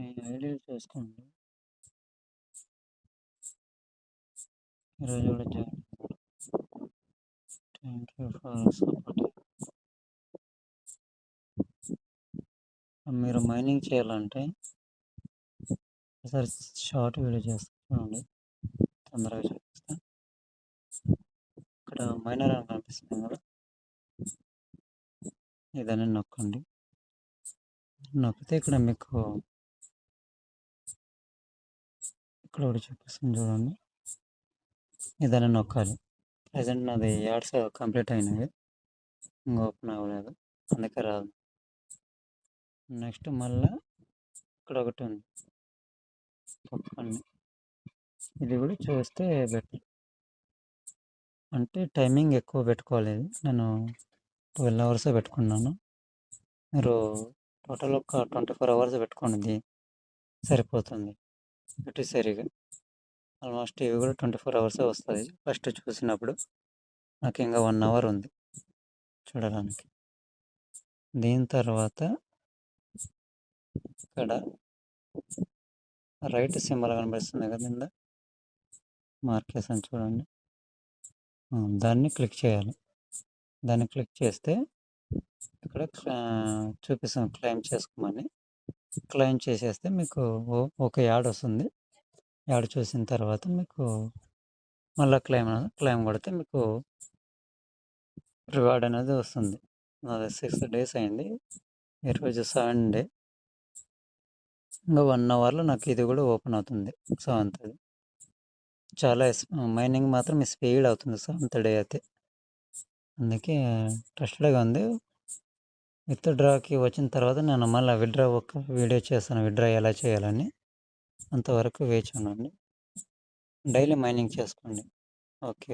మీ idea చూసుకోండి. ఈరోజు కూడా జాయిన్ అవ్వండి. Thank you for supporting. మీరు మైనింగ్ చేయాలంటే ఒకసారి షార్ట్ వీడియో చేస్తాను చూడండి, తొందరగా చూపిస్తా. ఇక్కడ మైనర్ అని కనిపిస్తుంది కదా, ఇదని నొక్కండి. నొక్కితే ఇక్కడ మీకు ఇక్కడ ఒకటి చూపిస్తుంది చూడండి, ఇదని నొక్కాలి. ప్రజెంట్ నాది యాడ్స్ కంప్లీట్ అయినవి, ఇంకా ఓపెన్ అవ్వలేదు, అందుకే రాదు. నెక్స్ట్ మళ్ళీ ఇక్కడ ఒకటి ఉంది నొక్కండి, ఇది కూడా చూస్తే బెటర్. అంటే టైమింగ్ ఎక్కువ పెట్టుకోవాలి, నేను 12 అవర్స్ పెట్టుకున్నాను. మీరు టోటల్ ఒక 24 అవర్స్ పెట్టుకోండి, సరిపోతుంది. ఇటు సరిగా ఆల్మోస్ట్ ఇవి కూడా 24 అవర్సే వస్తుంది. ఫస్ట్ చూసినప్పుడు నాకు ఇంకా 1 అవర్ ఉంది చూడడానికి. దీని తర్వాత ఇక్కడ రైట్ సింబల్ కనిపిస్తుంది కదా, కింద మార్కేషన్ చూడండి, దాన్ని క్లిక్ చేయాలి. దాన్ని క్లిక్ చేస్తే ఇక్కడ చూపిస్తాం క్లెయిమ్ చేసుకోమని. క్లెయిమ్ చేసేస్తే మీకు ఒక యాడ్ వస్తుంది. యాడ్ చూసిన తర్వాత మీకు మళ్ళీ క్లెయిమ్ కొడితే మీకు రివార్డ్ అనేది వస్తుంది. నాది 6 days అయింది, ఈరోజు 7th డే. ఇంకా 1 అవర్లో నాకు ఇది కూడా ఓపెన్ అవుతుంది, 7th. చాలా మైనింగ్ మాత్రం స్పీడ్ అవుతుంది 7th డే అయితే, అందుకే ట్రస్టెడ్గా ఉంది. విత్డ్రాకి వచ్చిన తర్వాత నేను మళ్ళీ విత్డ్రా ఒక వీడియో చేస్తాను, విత్డ్రా ఎలా చేయాలని. అంతవరకు వేచి ఉండండి, డైలీ మైనింగ్ చేసుకోండి. ఓకే.